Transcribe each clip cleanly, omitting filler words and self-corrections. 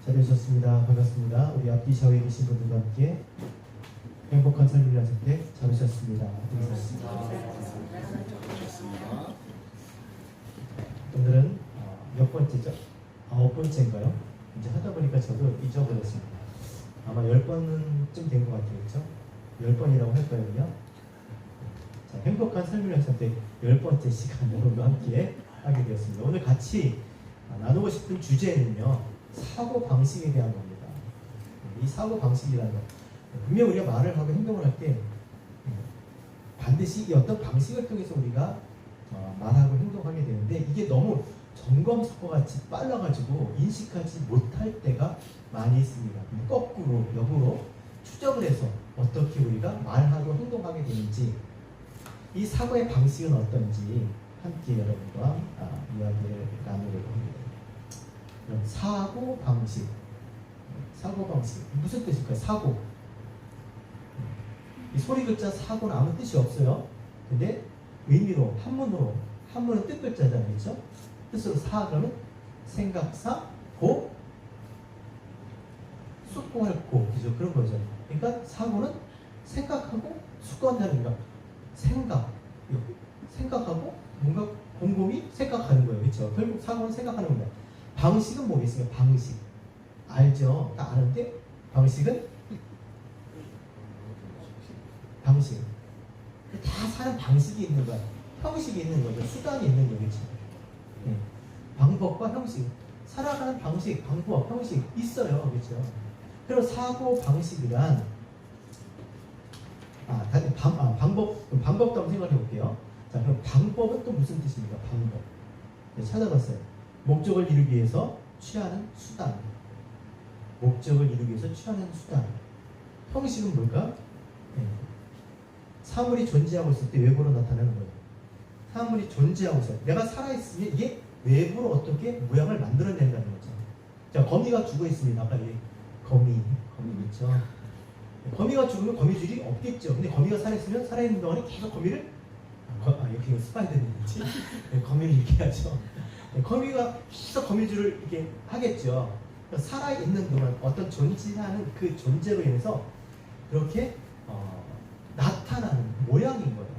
잘 오셨습니다. 반갑습니다. 우리 앞뒤 샤워에 계신 분들과 함께 행복한 삶을 위한 선택 잘 오셨습니다. 오늘은 몇 번째죠? 9번째인가요? 이제 하다 보니까 저도 잊어버렸습니다. 아마 10번쯤 된 것 같아요. 그렇죠? 10번이라고 할 거예요. 자, 행복한 삶을 위한 선택 10번째 시간 여러분과 함께 하게 되었습니다. 오늘 같이 나누고 싶은 주제는요, 사고 방식에 대한 겁니다. 이 사고 방식이라는 것, 분명 우리가 말을 하고 행동을 할 때 반드시 이 어떤 방식을 통해서 우리가 말하고 행동하게 되는데, 이게 너무 점검석과 같이 빨라가지고 인식하지 못할 때가 많이 있습니다. 거꾸로 역으로 추적을 해서 어떻게 우리가 말하고 행동하게 되는지, 이 사고의 방식은 어떤지 함께 여러분과 이야기를 나누려고 합니다. 그럼 사고 방식 무슨 뜻일까요? 사고, 이 소리 글자 사고는 아무 뜻이 없어요. 근데 의미로 한문은 뜻 글자잖아요. 그렇죠? 뜻으로 사 그러면 생각사, 고 숙고할 고, 그죠? 그런 거죠. 그러니까 사고는 생각하고 숙고한다는 거. 생각하고 뭔가 곰곰이 생각하는 거예요. 그렇죠? 결국 사고는 생각하는 겁니다. 방식은 뭐겠습니까? 방식 알죠? 다 아는데 방식은 방식 다 사는 방식이 있는 거야. 형식이 있는 거죠. 수단이 있는 거겠죠. 네. 방법과 형식, 살아가는 방식, 방법, 형식 있어요. 그렇죠? 그리고 사고 방식이란 방법도 한번 생각해 볼게요. 자, 그럼 방법은 또 무슨 뜻입니까? 방법. 네, 찾아봤어요. 목적을 이루기 위해서 취하는 수단. 목적을 이루기 위해서 취하는 수단. 형식은 뭘까? 네. 사물이 존재하고 있을 때 외부로 나타나는 거예요. 사물이 존재하고 있어요. 내가 살아있으면 이게 외부로 어떻게 모양을 만들어낸다는 거죠. 자, 거미가 죽어 있습니다. 아까 거미 있죠. 거미가 죽으면 거미줄이 없겠죠. 근데 거미가 살아있으면 살아있는 동안에 계속 거미를 여기 스파이더맨이지. 거미를 이렇게 하죠. 거미가 계속 거미줄을 이렇게 하겠죠. 살아있는 동안 어떤 존재하는 그 존재로 인해서 그렇게 나타나는 모양인 거예요.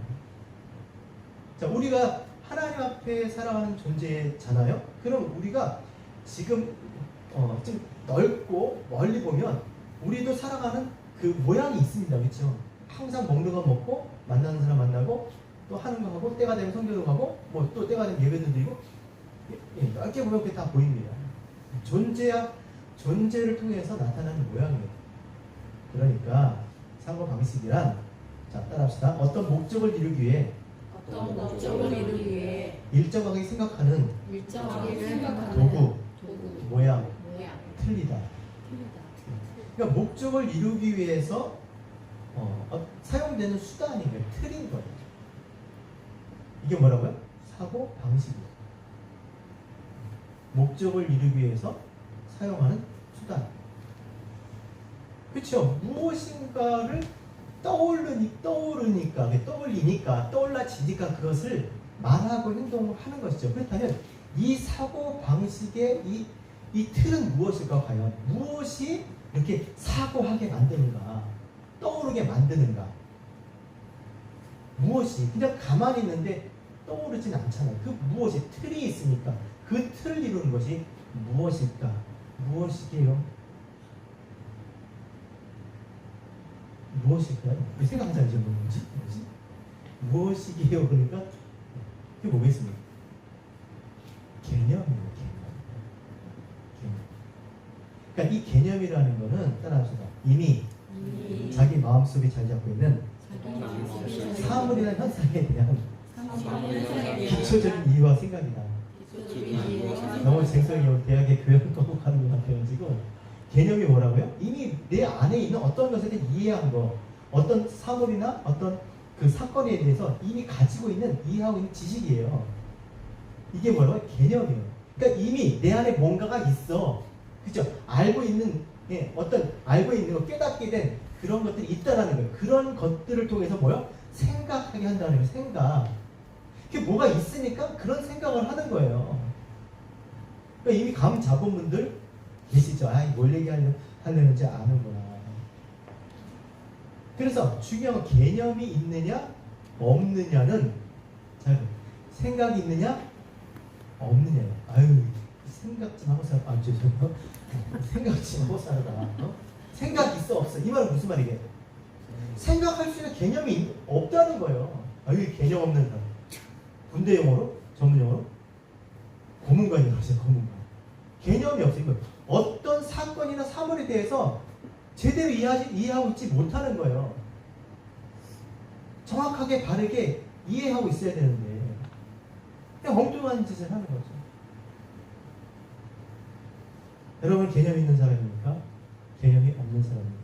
자, 우리가 하나님 앞에 살아가는 존재잖아요. 그럼 우리가 지금 좀 넓고 멀리 보면 우리도 살아가는 그 모양이 있습니다. 그렇죠? 항상 먹는 거 먹고 만나는 사람 만나고 또 하는 거 하고 때가 되면 성교도 가고 뭐 또 때가 되면 예배도 드리고, 넓게 보면 그게 다 보입니다. 존재를 통해서 나타나는 모양이에요. 그러니까 사고 방식이란, 자, 따라합시다. 어떤 목적을 이루기 위해 일정하게 생각하는 도구, 모양, 틀리다. 그러니까 목적을 이루기 위해서 사용되는 수단인 거예요. 틀인 거예요. 이게 뭐라고요? 사고 방식이에요. 목적을 이루기 위해서 사용하는 수단. 그렇죠? 무엇인가를 떠올라지니까 그것을 말하고 행동을 하는 것이죠. 그렇다면 이 사고 방식의 이 틀은 무엇일까? 과연 무엇이 이렇게 사고하게 만드는가, 떠오르게 만드는가? 무엇이 그냥 가만히 있는데 떠오르진 않잖아요. 그 무엇이 틀이 있으니까 그 틀을 이루는 것이 무엇일까? 무엇이게요? 무엇일까요? 생각하지 않죠? 뭐지? 무엇이게요? 그러니까 그게 뭐겠습니까? 개념이에요. 개념. 그러니까 이 개념이라는 거는, 따라합시다. 이미 자기 마음속에 자리 잡고 있는 사물이나 현상에 대한 기초적인 이유와 생각이다. 너무 쟁성이 대학에 교양 과목하는 것 같아가지고, 개념이 뭐라고요? 이미 내 안에 있는 어떤 것에 대해 이해한 거, 어떤 사물이나 어떤 그 사건에 대해서 이미 가지고 있는, 이해하고 있는 지식이에요. 이게 뭐라고요? 개념이에요. 그러니까 이미 내 안에 뭔가가 있어. 그죠? 알고 있는 거, 깨닫게 된 그런 것들이 있다라는 거예요. 그런 것들을 통해서 뭐요? 생각하게 한다는 거예요. 생각. 그게 뭐가 있으니까 그런 생각을 하는 거예요. 그러니까 이미 감 잡은 분들 계시죠? 뭘 얘기하려는지 아는구나. 그래서 중요한 개념이 있느냐 없느냐는, 자, 생각이 있느냐 없느냐예요. 생각 좀 하고 살아. 죄송해요. 생각 좀 하고 살아라. 생각 있어 없어? 이 말은 무슨 말이게? 생각할 수 있는 개념이 없다는 거예요. 개념 없는 사람. 군대 용어로, 전문 용어로 고문관이라고 하죠. 고문관. 개념이 없어요. 어떤 사건이나 사물에 대해서 제대로 이해하고 있지 못하는 거예요. 정확하게 바르게 이해하고 있어야 되는데 그냥 엉뚱한 짓을 하는 거죠. 여러분, 개념 있는 사람입니까? 개념이 없는 사람입니까?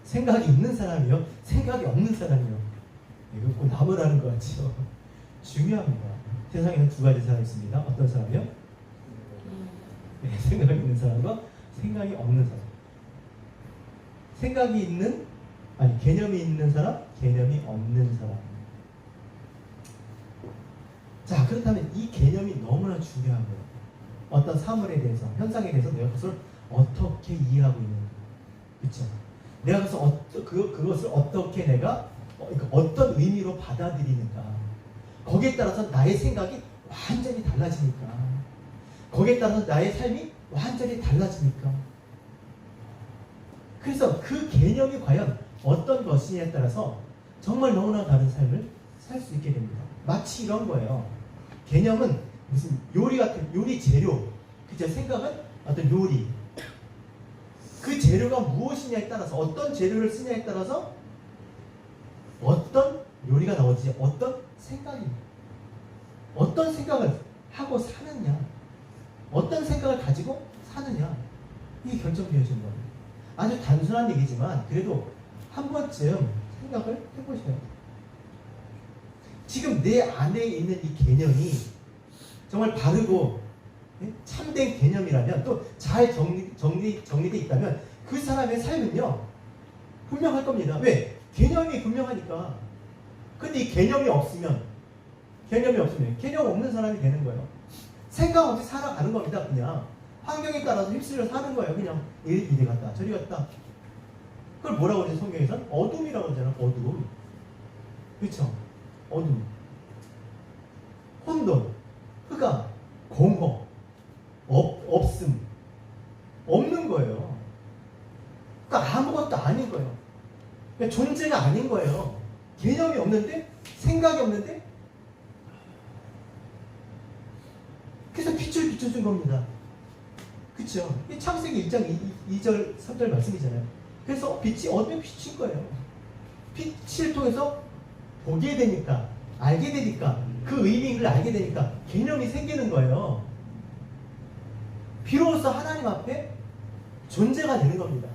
생각이 있는 사람이요? 생각이 없는 사람이요? 이거 꼭 나무라는 것 같죠? 중요합니다. 세상에는 두 가지 사람이 있습니다. 어떤 사람이요? 네, 생각이 있는 사람과 생각이 없는 사람. 생각이 있는, 개념이 있는 사람, 개념이 없는 사람. 자, 그렇다면 이 개념이 너무나 중요한 거예요. 어떤 사물에 대해서, 현상에 대해서 내가 그것을 어떻게 이해하고 있는가. 그렇죠? 내가 그것을 어떻게 내가 어떤 의미로 받아들이는가. 거기에 따라서 나의 생각이 완전히 달라지니까. 거기에 따라서 나의 삶이 완전히 달라지니까. 그래서 그 개념이 과연 어떤 것이냐에 따라서 정말 너무나 다른 삶을 살 수 있게 됩니다. 마치 이런 거예요. 개념은 무슨 요리 같은, 요리 재료. 그죠? 생각은 어떤 요리. 그 재료가 무엇이냐에 따라서, 어떤 재료를 쓰냐에 따라서 어떤 요리가 나오지, 어떤 생각입니다. 어떤 생각을 하고 사느냐, 어떤 생각을 가지고 사느냐, 이게 결정되어지는 겁니다. 아주 단순한 얘기지만 그래도 한 번쯤 생각을 해보셔야 돼요. 지금 내 안에 있는 이 개념이 정말 바르고 참된 개념이라면, 또 잘 정리되어 있다면 그 사람의 삶은요 분명할 겁니다. 왜? 개념이 분명하니까. 근데 이 개념이 없으면 개념 없는 사람이 되는 거예요. 생각 없이 살아가는 겁니다. 그냥 환경에 따라서 휩쓸려 사는 거예요. 그냥 이리 갔다 저리 갔다. 그걸 뭐라고 그러지? 성경에서는 어둠이라고 그러잖아요. 어둠. 그렇죠? 어둠, 혼돈, 흑암, 공허, 없음, 없는 거예요. 그러니까 아무것도 아닌 거예요. 그러니까 존재가 아닌 거예요. 개념이 없는데, 생각이 없는데, 그래서 빛을 비춰준 겁니다. 그쵸? 이 창세기 1장 2절 3절 말씀이잖아요. 그래서 빛이 어둠에 비친 거예요. 빛을 통해서 보게 되니까, 알게 되니까, 그 의미를 알게 되니까 개념이 생기는 거예요. 비로소 하나님 앞에 존재가 되는 겁니다.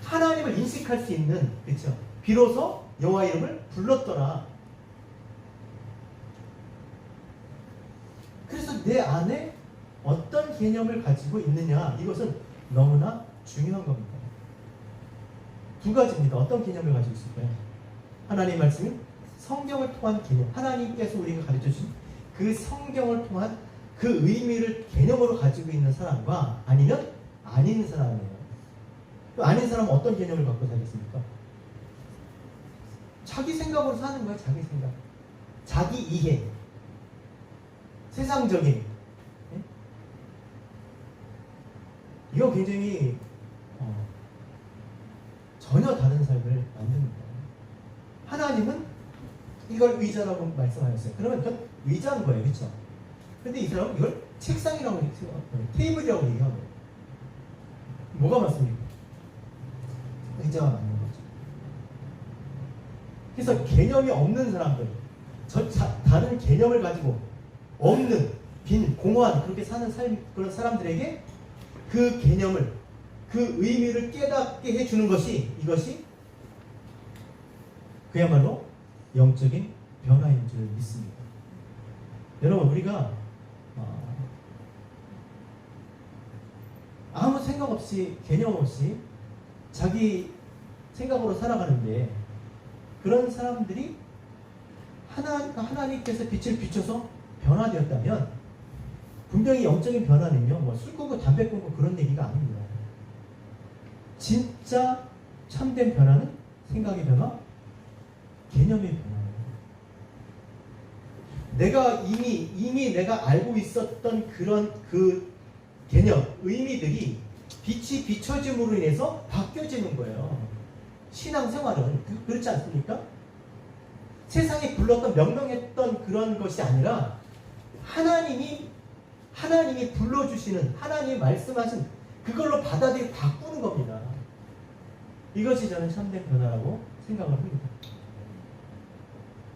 하나님을 인식할 수 있는, 그렇죠? 비로소 여호와 이름을 불렀더라. 그래서 내 안에 어떤 개념을 가지고 있느냐, 이것은 너무나 중요한 겁니다. 두 가지입니다. 어떤 개념을 가지고 있을까요? 하나님 말씀이 성경을 통한 개념, 하나님께서 우리가 가르쳐주신 그 성경을 통한 그 의미를 개념으로 가지고 있는 사람과 아니면 아닌 사람이에요. 아닌 사람은 어떤 개념을 갖고 살겠습니까? 자기 생각으로 사는 거예요. 자기 생각, 자기 이해, 세상적인. 네? 이거 굉장히 전혀 다른 삶을 만드는 거예요. 하나님은 이걸 의자라고 말씀하셨어요. 그러면 그건 의자인 거예요. 그렇죠? 근데 이 사람은 이걸 책상이라고 생각해요. 테이블이라고 얘기하고 거예요. 뭐가 맞습니까? 의자가 맞는 거죠. 그래서 개념이 없는 사람들, 다른 개념을 가지고 없는, 빈, 공허한 그렇게 사는 그런 사람들에게 그 개념을, 그 의미를 깨닫게 해주는 것이, 이것이 그야말로 영적인 변화인 줄 믿습니다. 여러분, 우리가 아무 생각 없이, 개념 없이 자기 생각으로 살아가는데, 그런 사람들이 하나님께서 빛을 비춰서 변화되었다면 분명히 영적인 변화는요, 뭐 술 끊고 담배 끊고 그런 얘기가 아닙니다. 진짜 참된 변화는 생각의 변화, 개념의 변화예요. 내가 이미 내가 알고 있었던 그런 그 개념, 의미들이 빛이 비춰짐으로 인해서 바뀌어지는 거예요. 신앙생활은 그렇지 않습니까? 세상에 불렀던 명명했던 그런 것이 아니라 하나님이 불러주시는, 하나님이 말씀하신 그걸로 받아들이고 바꾸는 겁니다. 이것이 저는 참된 변화라고 생각을 합니다.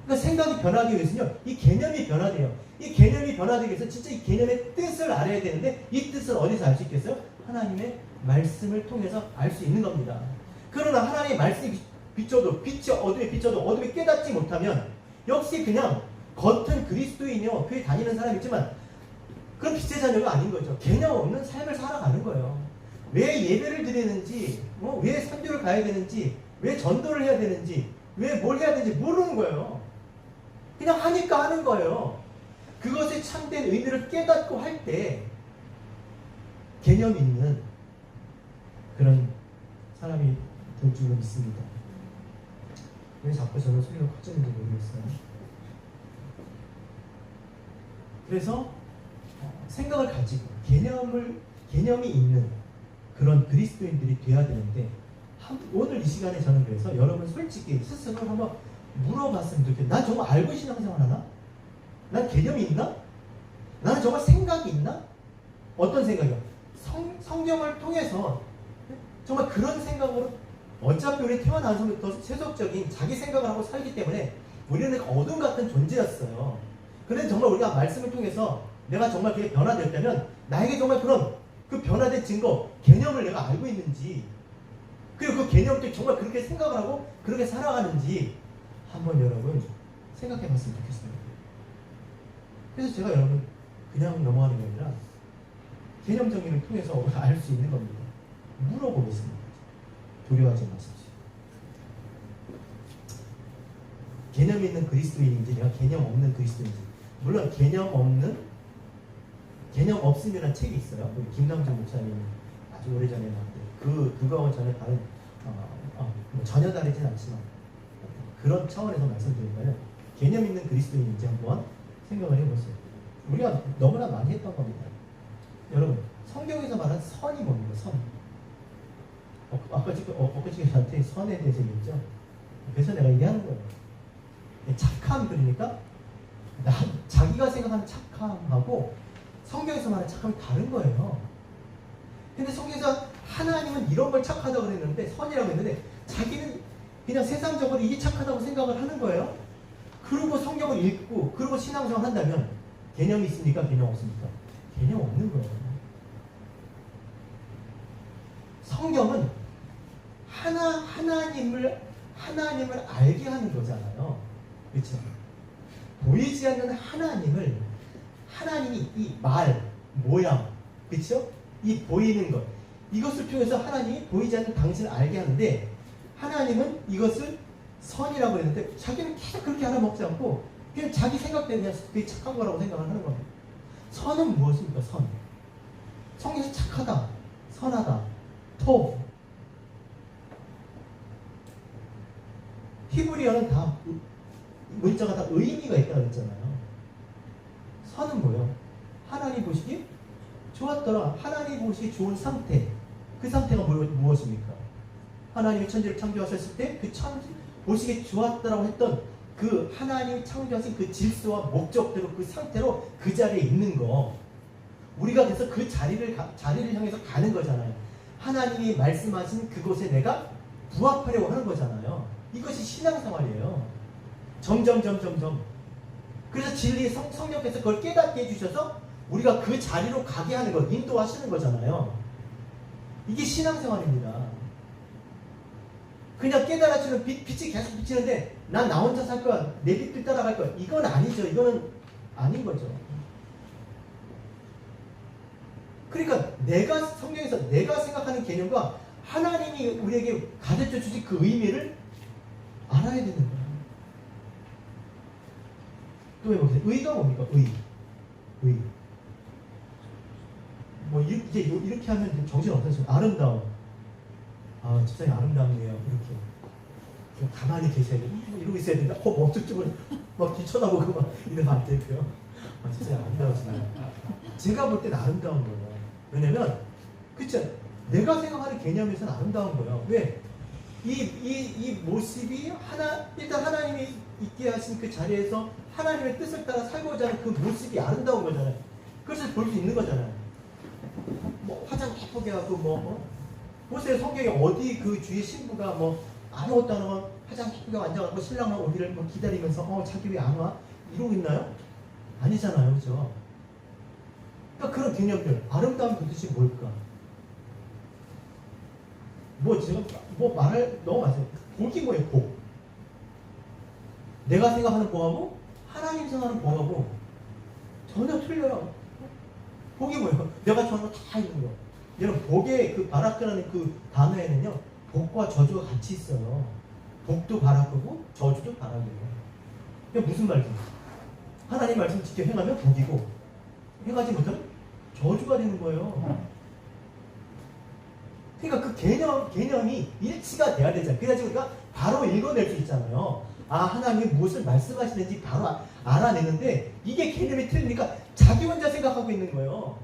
그러니까 생각이 변하기 위해서는요, 이 개념이 변화돼요. 이 개념이 변화되기 위해서 진짜 이 개념의 뜻을 알아야 되는데, 이 뜻을 어디서 알 수 있겠어요? 하나님의 말씀을 통해서 알 수 있는 겁니다. 그러나 하나님의 말씀이 비춰도, 빛이 어둠에 비춰도 어둠에 깨닫지 못하면 역시 그냥 겉은 그리스도인이요, 교회 다니는 사람이지만 그런 빛의 자녀가 아닌 거죠. 개념 없는 삶을 살아가는 거예요. 왜 예배를 드리는지, 왜 선교를 가야 되는지, 왜 전도를 해야 되는지, 왜 뭘 해야 되는지 모르는 거예요. 그냥 하니까 하는 거예요. 그것의 참된 의미를 깨닫고 할 때 개념 있는 그런 사람이 될 줄로 믿습니다. 왜 자꾸 저는 소리가 커지는지 모르겠어요. 그래서 생각을 가지고 개념이 있는 그런 그리스도인들이 돼야 되는데, 오늘 이 시간에 저는 그래서 여러분 솔직히 스스로 한번 물어봤으면 좋겠어요. 난 정말 알고 신앙생활 하나? 난 개념이 있나? 나는 정말 생각이 있나? 어떤 생각이요? 성경을 통해서 정말 그런 생각으로, 어차피 우리 태어나서부터 세속적인 자기 생각을 하고 살기 때문에 우리는 어둠 같은 존재였어요. 그런데 정말 우리가 말씀을 통해서 내가 정말 그게 변화됐다면 나에게 정말 그런 그 변화된 증거, 개념을 내가 알고 있는지, 그리고 그 개념도 정말 그렇게 생각을 하고 그렇게 살아가는지 한번 여러분 생각해 봤으면 좋겠습니다. 그래서 제가 여러분 그냥 넘어가는 게 아니라 개념 정의를 통해서 알 수 있는 겁니다. 물어보겠습니다. 두려워하지 마십시오. 개념 있는 그리스도인인지 내가 개념 없는 그리스도인인지. 물론 개념 없음이라는 책이 있어요. 우리 김남준 목사님이 아주 오래전에 나왔는데 그거하고 전혀 다른 뭐 전혀 다르진 않지만 그런 차원에서 말씀드리면 개념 있는 그리스도인인지 한번 생각을 해보세요. 우리가 너무나 많이 했던 겁니다. 여러분, 성경에서 말하는 선이 뭡니까? 선. 아까 지금 엊그제 저한테 선에 대해서 얘기했죠. 그래서 내가 얘기하는 거예요. 착함, 그러니까 자기가 생각하는 착함하고 성경에서 말하는 착함이 다른 거예요. 근데 성경에서 하나님은 이런 걸 착하다고 그랬는데, 선이라고 했는데 자기는 그냥 세상적으로 이게 착하다고 생각을 하는 거예요. 그리고 성경을 읽고 그리고 신앙생활을 한다면 개념이 있습니까? 개념 없습니까? 개념 없는 거예요. 성경은 하나님을 알게 하는 거잖아요. 그렇죠? 보이지 않는 하나님이 이 말, 모양, 그렇죠? 이 보이는 것, 이것을 통해서 하나님이 보이지 않는 당신을 알게 하는데, 하나님은 이것을 선이라고 했는데 자기는 계속 그렇게 알아먹지 않고 그냥 자기 생각대로 그냥 그게 착한 거라고 생각을 하는 겁니다. 선은 무엇입니까? 선. 성경에서 착하다, 선하다, 토. 히브리어는 다 문자가 다 의미가 있다고 했잖아요. 선은 뭐예요? 하나님 보시기 좋았더라. 하나님 보시기 좋은 상태. 그 상태가 무엇입니까? 하나님이 천지를 창조하셨을 때 그 보시기 좋았더라고 했던 그 하나님이 창조하신 그 질서와 목적대로 그 상태로 그 자리에 있는 거. 우리가 그래서 그 자리를 향해서 가는 거잖아요. 하나님이 말씀하신 그곳에 내가 부합하려고 하는 거잖아요. 이것이 신앙생활이에요. 점점. 그래서 진리의 성령께서 그걸 깨닫게 해주셔서 우리가 그 자리로 가게 하는 것, 인도하시는 거잖아요. 이게 신앙생활입니다. 그냥 깨달아주는 빛이 계속 비치는데 난 나 혼자 살 거야, 내 빛을 따라갈 거야, 이건 아니죠. 이거는 아닌 거죠. 그러니까 성경에서 내가 생각하는 개념과 하나님이 우리에게 가르쳐 주신 그 의미를 알아야 되는 거예요. 또 해보세요. 의가 뭡니까? 의. 뭐 이제 이렇게 하면 정신 없어지죠. 아름다워. 아, 집사님 아름답네요. 이렇게 좀 가만히 계셔야 돼. 이러고 있어야 된다. 멈춰 쪽으로 막 뒤쳐다보고 막 이러면 안 되고요. 아, 집사님 아름다우시네요. 제가 볼 때는 아름다운 거예요. 왜냐면 그쵸? 내가 생각하는 개념에서는 아름다운 거예요. 왜? 이 모습이 일단 하나님이 있게 하신 그 자리에서 하나님의 뜻을 따라 살고자 하는 그 모습이 아름다운 거잖아요. 그래서 볼 수 있는 거잖아요. 뭐 화장 예쁘게 하고 보세요. 성경에 어디 그 주의 신부가 뭐 아무것도 안 하고 화장 예쁘게 앉아가지고 신랑만 오기를 뭐 기다리면서 자기 왜 안 와? 이러고 있나요? 아니잖아요. 그죠? 그러니까 그런 개념들 아름다운 도대체 뭘까? 제가 말을 너무 많이 해요. 복이 뭐예요? 복. 내가 생각하는 복하고 하나님 생각하는 복하고 전혀 틀려요. 복이 뭐예요? 내가 좋아하는 거 다 있는 거. 여러분 복의 그 바라크라는 그 단어에는요 복과 저주가 같이 있어요. 복도 바라크고 저주도 바라크예요. 이게 무슨 말이죠? 하나님 말씀 직접 행하면 복이고 행하지 못하면 저주가 되는 거예요. 그러니까 그 개념이 일치가 돼야 되잖아요. 그래야지 우리가 바로 읽어낼 수 있잖아요. 아, 하나님이 무엇을 말씀하시는지 바로 알아내는데 이게 개념이 틀리니까 자기 혼자 생각하고 있는 거예요.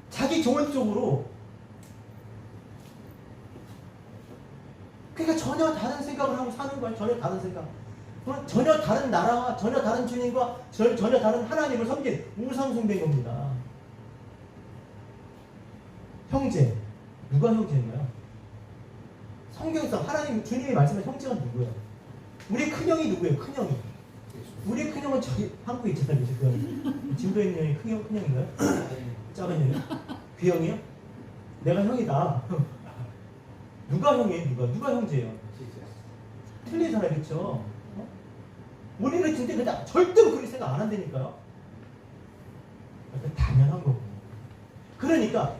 자기 좋은 쪽으로. 그러니까 전혀 다른 생각을 하고 사는 거예요. 전혀 다른 생각. 전혀 다른 나라와 전혀 다른 주님과 전혀 다른 하나님을 섬긴 우상숭배인 겁니다. 형제. 누가 형제인가요? 성경상 하나님 주님이 말씀한 형제가 누구예요? 우리 큰형이 누구예요? 큰형이. 우리 큰형은 저기 한국에 있잖아요. 지금 진도인 형이 큰형인가요? 작은 형이요? 귀형이요? 내가 형이다. 누가 형이에요? 누가 형제예요? 틀리잖아요. 그렇죠? 우리는 진짜 그냥 절대로 그렇게 생각 안 한다니까요. 당연한 거고. 그러니까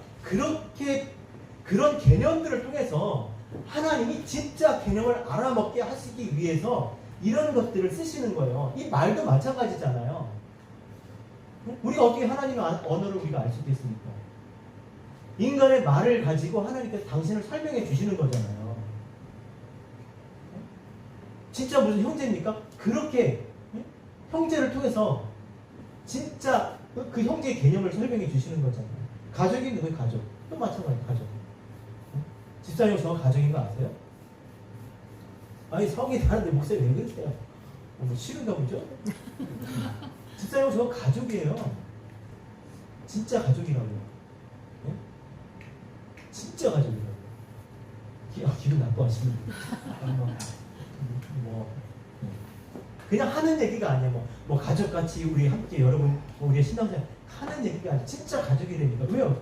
그런 개념들을 통해서 하나님이 진짜 개념을 알아먹게 하시기 위해서 이런 것들을 쓰시는 거예요. 이 말도 마찬가지잖아요. 우리가 어떻게 하나님의 언어를 우리가 알 수 있겠습니까? 인간의 말을 가지고 하나님께서 당신을 설명해 주시는 거잖아요. 진짜 무슨 형제입니까? 그렇게 형제를 통해서 진짜 그 형제의 개념을 설명해 주시는 거잖아요. 가족이 누구예요? 가족. 또 마찬가지예요. 가족. 집사님 저 가족인 거 아세요? 아니 성이 다른데 목소리 왜 그러세요? 뭐 싫은가 보죠? 집사님 저 가족이에요. 진짜 가족이라고요. 네? 진짜 가족이라고요. 기분 나빠하시는 그냥 하는 얘기가 아니야. 뭐 가족같이 우리 함께 여러분 우리의 신앙생활 하는 얘기가 아니야. 진짜 가족이 되니까. 왜요?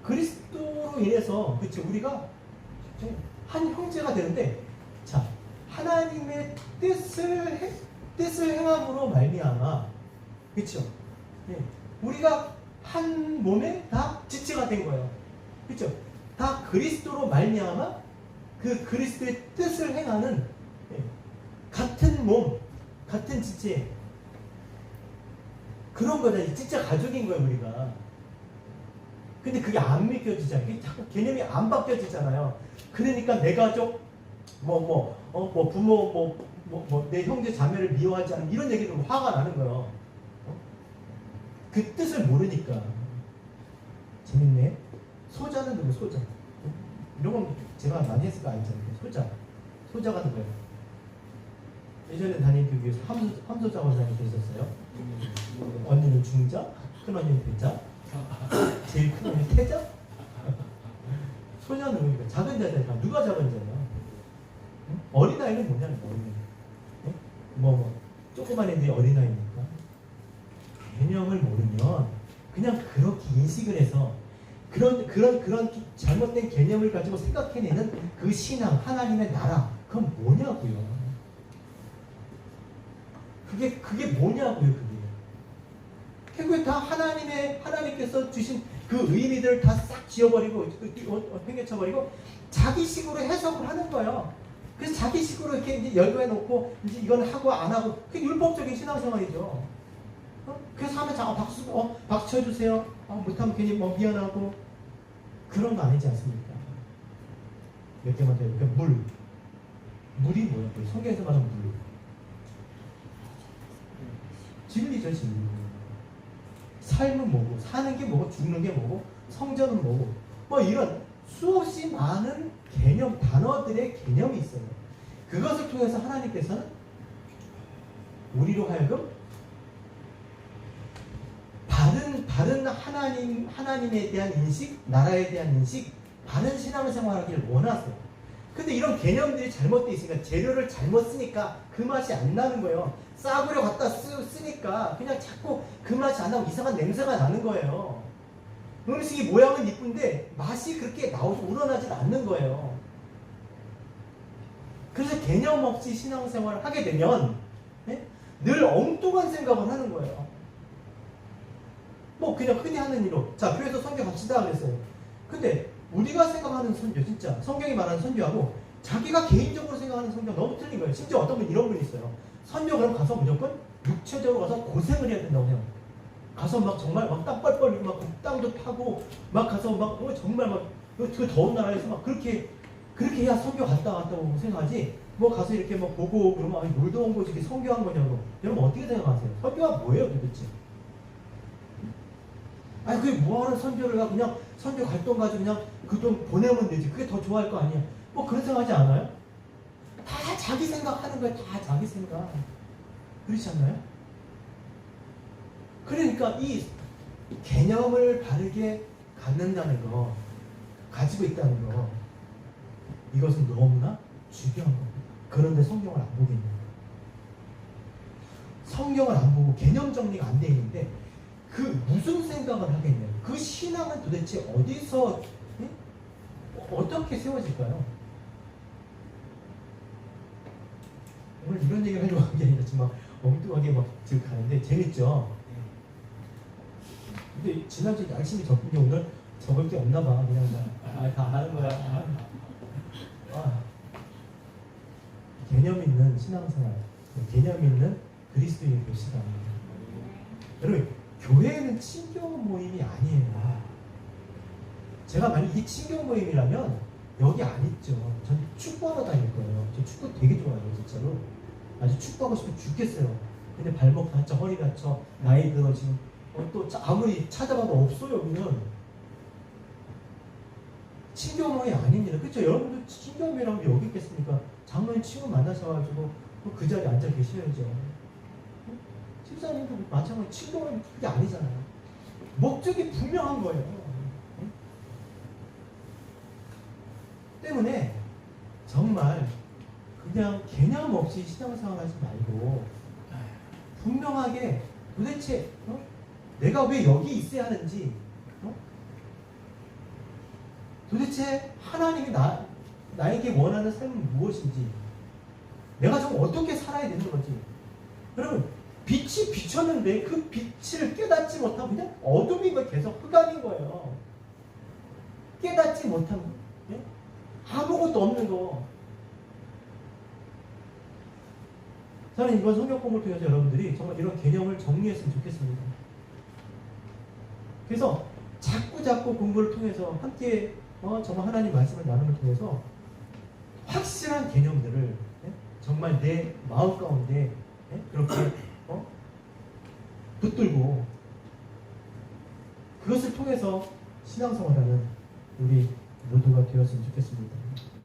그리스도로 인해서 그치 우리가 한 형제가 되는데 자 하나님의 뜻을 행함으로 말미암아 그렇죠? 네. 우리가 한 몸에 다 지체가 된 거예요. 그렇죠? 다 그리스도로 말미암아 그 그리스도의 뜻을 행하는 같은 몸, 같은 지체 그런 거잖아요. 진짜 가족인 거예요 우리가. 근데 그게 안 믿겨지잖아요. 그게 자꾸 개념이 안 바뀌어지잖아요. 그러니까 내 가족, 부모, 내 형제 자매를 미워하지 않는 이런 얘기도 화가 나는 거예요. 그 뜻을 모르니까. 재밌네. 소자는 누구? 소자. 이런 건 제가 많이 했을 거 아니잖아요. 소자가 누구예요? 예전에 다닌 교회에서 함소자 원장이 계셨어요. 언니는 중자, 큰 언니는 대자. 제일 큰 언니 태자? 소자는 누구니까? 작은 자잖아요. 누가 작은 자예요? 어린아이는 뭐냐는 어린아이. 조그만 애들이 어린아이니까. 개념을 모르면 그냥 그렇게 인식을 해서 그런 잘못된 개념을 가지고 생각해내는 그 신앙, 하나님의 나라, 그건 뭐냐고요. 그게 뭐냐고요, 그게. 결국에 다 하나님께서 주신 그 의미들을 다 싹 지워버리고, 팽개쳐버리고, 자기식으로 해석을 하는 거예요. 그래서 자기식으로 이렇게 이제 열거해 놓고, 이제 이건 하고 안 하고, 그게 율법적인 신앙생활이죠. 그래서 하면 자꾸 박수 쳐주세요. 못하면 괜히 뭐 미안하고 그런 거 아니지 않습니까? 몇 개만 더 해볼게요. 물이 뭐예요? 성경에서 말하는 물. 진리죠, 진리. 삶은 뭐고, 사는 게 뭐고, 죽는 게 뭐고, 성전은 뭐고, 뭐 이런 수없이 많은 개념, 단어들의 개념이 있어요. 그것을 통해서 하나님께서는 우리로 하여금 바른 하나님에 대한 인식, 나라에 대한 인식, 바른 신앙생활하기를 원하세요. 근데 이런 개념들이 잘못되어 있으니까, 재료를 잘못 쓰니까 그 맛이 안 나는 거예요. 싸구려 갖다 쓰니까 그냥 자꾸 그 맛이 안 나고 이상한 냄새가 나는 거예요. 음식이 모양은 이쁜데 맛이 그렇게 우러나질 않는 거예요. 그래서 개념 없이 신앙생활을 하게 되면 늘 엉뚱한 생각을 하는 거예요. 뭐 그냥 흔히 하는 일로 자 교회에서 선교 갑시다 그랬어요. 근데 우리가 생각하는 선교, 진짜 성경이 말하는 선교하고 자기가 개인적으로 생각하는 선교가 너무 틀린 거예요. 심지어 어떤 분 이런 분이 있어요. 선교 그럼 가서 무조건 육체적으로 가서 고생을 해야 된다고 해요. 가서 막 정말 막 땀 뻘뻘 흘리고 막 땅도 파고 막 가서 막 정말 막 그 더운 나라에서 막 그렇게 해야 선교 갔다 왔다고 생각하지. 뭐 가서 이렇게 막 보고 그러면 아니 놀도 온 거지 이게 선교한 거냐고. 여러분 어떻게 생각하세요? 선교가 뭐예요 도대체? 아니 그게 뭐하는 선교를 가 그냥 선교 갈 돈 가지고 그냥 그 돈 보내면 되지. 그게 더 좋아할 거 아니야. 뭐 그런 생각하지 않아요? 다 자기 생각하는 거야. 다 자기 생각. 그렇지 않나요? 그러니까 이 개념을 바르게 갖는다는 거, 가지고 있다는 거, 이것은 너무나 중요한 겁니다. 그런데 성경을 안 보겠냐? 성경을 안 보고 개념 정리가 안 돼 있는데 그 무슨 생각을 하겠냐? 그 신앙은 도대체 어디서 어떻게 세워질까요? 오늘 이런 얘기를 하려고 한 게 아니라 지금 막 엉뚱하게 막 지금 가는데 재밌죠? 근데 지난주에 열심히 적은 게 오늘 적을 게 없나 봐. 그냥 다 하는 거야. 개념 있는 신앙생활, 개념 있는 그리스도인의 교시가 아닙니다. 여러분, 교회는 친교 모임이 아니에요. 제가 만약 이게 친교 모임이라면 여기 안 있죠. 전 축구하러 다닐 거예요. 저 축구 되게 좋아해요, 진짜로. 아주 축구하고 싶어 죽겠어요. 근데 발목 다쳐, 허리 다쳐, 나이 들어 지금 또 아무리 찾아봐도 없어요. 여기는 친교 모임이 아닙니다. 그렇죠? 여러분들 친교 모임이라면 여기 있겠습니까? 장로님 친구 만나셔가지고 그 자리에 앉아 계셔야죠. 집사님도 마찬가지 친교 모임 그게 아니잖아요. 목적이 분명한 거예요. 때문에 정말 그냥 개념 없이 신앙생활 하지 말고 분명하게 도대체 내가 왜 여기 있어야 하는지 도대체 하나님이 나에게 원하는 삶은 무엇인지 내가 좀 어떻게 살아야 되는 건지. 여러분 빛이 비쳤는데 그 빛을 깨닫지 못하고 그냥 어둠이 계속 흑암인 거예요. 깨닫지 못한 거. 아무것도 없는 거. 저는 이번 성경 공부를 통해서 여러분들이 정말 이런 개념을 정리했으면 좋겠습니다. 그래서 자꾸 공부를 통해서 함께 정말 하나님 말씀을 나눔을 통해서 확실한 개념들을 정말 내 마음 가운데 그렇게 붙들고 그것을 통해서 신앙생활하는 우리 모두가 되었으면 좋겠습니다.